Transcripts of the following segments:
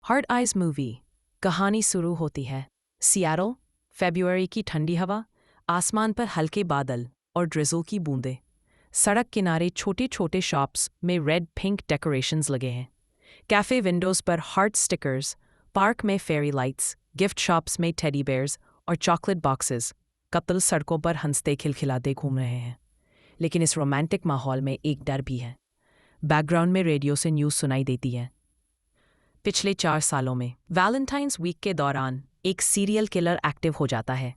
Hard eyes movie. कहानी शुरू होती है सियाटल, फरवरी की ठंडी हवा, आसमान पर हल्के बादल और ड्रिज़ल की बूंदें। सड़क किनारे छोटे छोटे शॉप्स में रेड पिंक डेकोरेशंस लगे हैं। कैफ़े विंडोज़ पर हार्ट स्टिकर्स, पार्क में फेरी लाइट्स, गिफ्ट शॉप्स में टेडी बेयर्स और चॉकलेट बॉक्सेस। कपल सड़कों पर हंसते खिलखिलाते घूम रहे हैं। लेकिन इस रोमांटिक माहौल में एक डर भी है। बैकग्राउंड में रेडियो से न्यूज़ सुनाई देती है। पिछले 4 सालों में वैलेंटाइंस वीक के दौरान एक सीरियल किलर एक्टिव हो जाता है।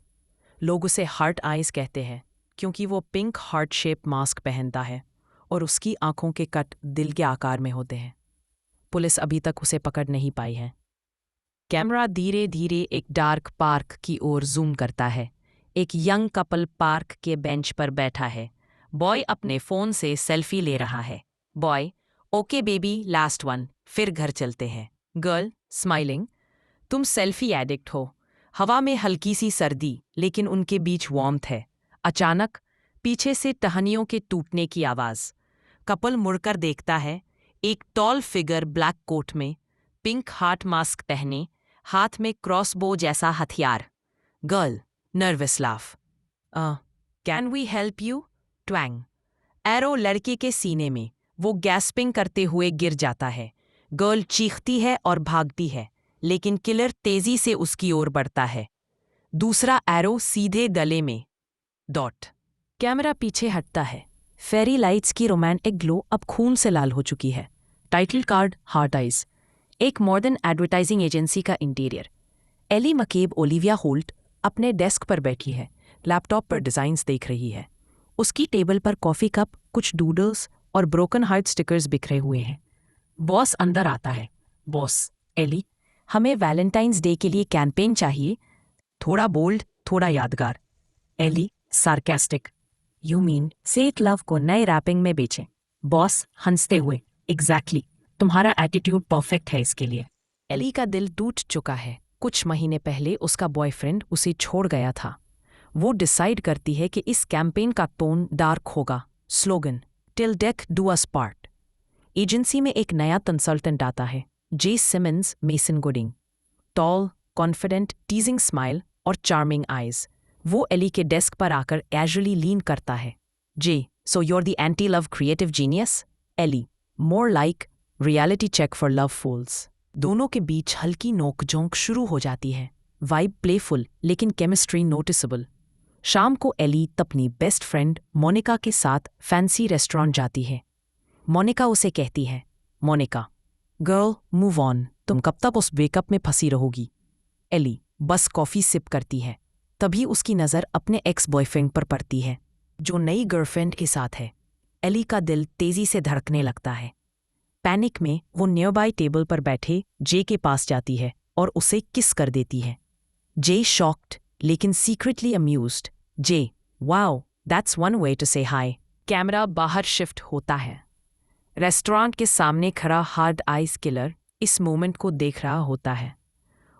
लोग उसे हार्ट आइज कहते हैं क्योंकि वो पिंक हार्ट शेप मास्क पहनता है और उसकी आंखों के कट दिल के आकार में होते हैं। पुलिस अभी तक उसे पकड़ नहीं पाई है। कैमरा धीरे धीरे एक डार्क पार्क की ओर जूम करता है। एक यंग कपल पार्क के बेंच पर बैठा है। बॉय अपने फ़ोन से सेल्फी ले रहा है। Boy, okay baby, last one, फिर घर चलते हैं। गर्ल, स्माइलिंग, तुम सेल्फी एडिक्ट हो। हवा में हल्की सी सर्दी, लेकिन उनके बीच वार्मथ है। अचानक पीछे से टहनियों के टूटने की आवाज़। कपल मुड़कर देखता है। एक टॉल फिगर ब्लैक कोट में, पिंक हार्ट मास्क पहने, हाथ में क्रॉसबो जैसा हथियार। Girl, nervous laugh. Can we help you? Twang. Arrow लड़के के सीने में। वो गैस्पिंग करते हुए गिर जाता है। गर्ल चीखती है और भागती है, लेकिन किलर तेजी से उसकी ओर बढ़ता है। दूसरा एरो सीधे गले में। डॉट। कैमरा पीछे हटता है। फेरी लाइट्स की रोमांटिक ग्लो अब खून से लाल हो चुकी है। Title card heart eyes. एक मॉडर्न एडवर्टाइजिंग एजेंसी का इंटीरियर। एली मकेब ओलिविया होल्ट अपने डेस्क पर बैठी है, लैपटॉप पर डिज़ाइंस देख रही है। उसकी टेबल पर कॉफ़ी कप, कुछ डूडल्स और ब्रोकन हार्ट स्टिकर्स बिखरे हुए हैं। बॉस अंदर आता है। बॉस, एली, हमें वैलेंटाइंस डे के लिए कैंपेन चाहिए। थोड़ा बोल्ड, थोड़ा यादगार। Ellie, sarcastic. You mean set love को नए रैपिंग में बेचें? बॉस हंसते हुए, एग्जैक्टली, तुम्हारा एटीट्यूड परफेक्ट है इसके लिए। एली का दिल टूट चुका है। कुछ महीने पहले उसका बॉयफ्रेंड उसे छोड़ गया था। वो डिसाइड करती है कि इस कैंपेन का टोन डार्क होगा। Slogan, till death do us part. Agency में एक नया कंसल्टेंट आता है, J Simmons Mason Gooding. Tall, confident, teasing smile और चार्मिंग आइज। वो एली के डेस्क पर आकर कैजुअली लीन करता है। J, so you're the anti-love creative genius? Ellie, more like reality check for love fools। दोनों के बीच हल्की नोक-झोंक शुरू हो जाती है। वाइब प्लेफुल, लेकिन केमिस्ट्री नोटिसेबल। शाम को एली अपनी बेस्ट फ्रेंड मोनिका के साथ फैंसी रेस्टोरेंट जाती है। मोनिका उसे कहती है, मोनिका, गर्ल, मूव ऑन, तुम कब तक उस ब्रेकअप में फंसी रहोगी? एली बस कॉफ़ी सिप करती है। तभी उसकी नज़र अपने एक्स बॉयफ्रेंड पर पड़ती है, जो नई गर्लफ्रेंड के साथ है। एली का दिल तेज़ी से धड़कने लगता है। पैनिक में वो नियर बाय टेबल पर बैठे जे के पास जाती है और उसे किस कर देती है। जे शॉक्ड लेकिन secretly amused. Jay, wow, that's one way to say hi. Camera बाहर शिफ्ट होता है। रेस्टोरेंट के सामने खड़ा हार्ड आइज किलर इस मोमेंट को देख रहा होता है।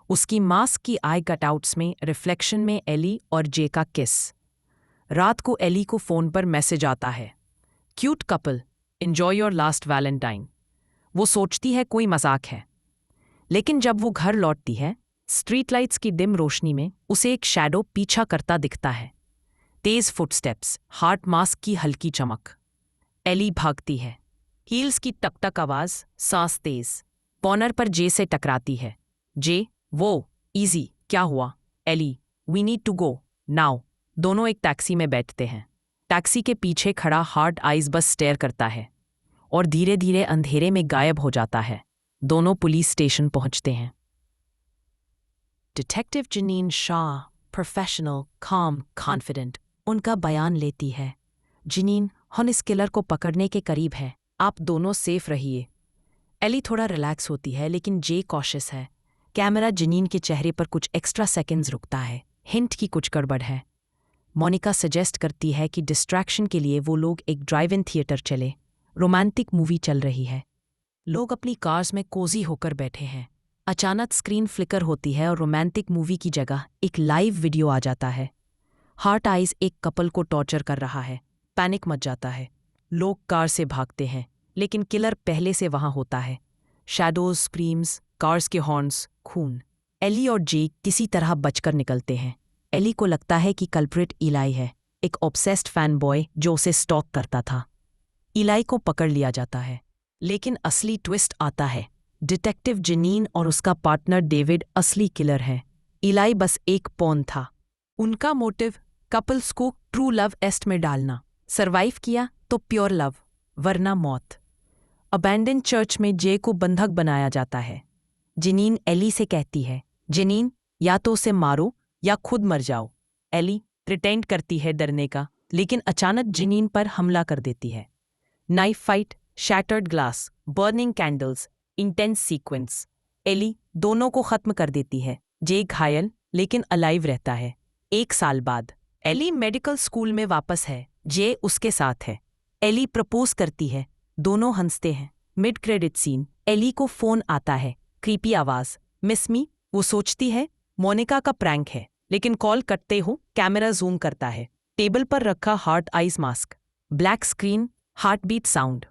उसकी मास्क की आई कटआउट्स में रिफ्लेक्शन में एली और जे का किस। रात को एली को फ़ोन पर मैसेज आता है, cute couple, enjoy your last Valentine. वो सोचती है कोई मजाक है, लेकिन जब वो घर लौटती है, स्ट्रीट लाइट्स की डिम रोशनी में उसे एक शैडो पीछा करता दिखता है। तेज फुटस्टेप्स, हार्ट मास्क की हल्की चमक। एली भागती है। हील्स की टक-टक आवाज़, सांस तेज। कॉर्नर पर जे से टकराती है। जे, वो, इजी, क्या हुआ? Ellie, we need to go now. दोनों एक टैक्सी में बैठते हैं। टैक्सी के पीछे खड़ा हार्ट आइज बस स्टेयर करता है और धीरे धीरे अंधेरे में गायब हो जाता है। दोनों पुलिस स्टेशन पहुंचते हैं। डिटेक्टिव जनीन शाह, प्रोफेशनल, काम, कॉन्फिडेंट, उनका बयान लेती है। जनीन, हम इस किलर को पकड़ने के करीब है, आप दोनों सेफ रहिए। एली थोड़ा रिलैक्स होती है, लेकिन जे कॉशियस है। कैमरा जनीन के चेहरे पर कुछ एक्स्ट्रा सेकंड्स रुकता है, हिंट की कुछ गड़बड़ है। मोनिका सजेस्ट करती है कि डिस्ट्रैक्शन के लिए वो लोग एक ड्राइव इन थिएटर चले। रोमांटिक मूवी चल रही है। लोग अपनी कार्स में कोजी होकर बैठे हैं। अचानक स्क्रीन फ्लिकर होती है और रोमांटिक मूवी की जगह एक लाइव वीडियो आ जाता है। हार्ट आइज एक कपल को टॉर्चर कर रहा है। पैनिक मच जाता है। लोग कार से भागते हैं, लेकिन किलर पहले से वहां होता है। शैडोज, स्क्रीम्स, कार्स के हॉर्न्स, खून। एली और जे किसी तरह बचकर निकलते हैं। एली को लगता है कि कल्प्रिट इलाई है, एक ऑब्सेस्ड फैन बॉय जो उसे स्टॉक करता था। इलाई को पकड़ लिया जाता है, लेकिन असली ट्विस्ट आता है। डिटेक्टिव जेनीन और उसका पार्टनर डेविड असली किलर है। इलाई बस एक पॉन था। उनका मोटिव कपल्स को ट्रू लव एस्ट में डालना। सरवाइव किया तो प्योर लव, वरना मौत। अबैंडन चर्च में जे को बंधक बनाया जाता है। जेनीन एली से कहती है, जेनीन, या तो उसे मारो या खुद मर जाओ। एली प्रिटेंड करती है डरने का, लेकिन अचानक जेनीन पर हमला कर देती है। Knife fight, shattered glass, burning candles, intense sequence. Ellie दोनों को खत्म कर देती है। जे घायल लेकिन अलाइव रहता है। 1 साल बाद एली मेडिकल स्कूल में वापस है। जे उसके साथ है। एली प्रपोज करती है, दोनों हंसते हैं। मिड क्रेडिट सीन, एली को फोन आता है, क्रीपी आवाज, मिस मी। वो सोचती है मोनिका का प्रैंक है, लेकिन कॉल कटते हो कैमरा जूम करता है। टेबल पर रखा heart eyes mask, black screen, heart beat sound.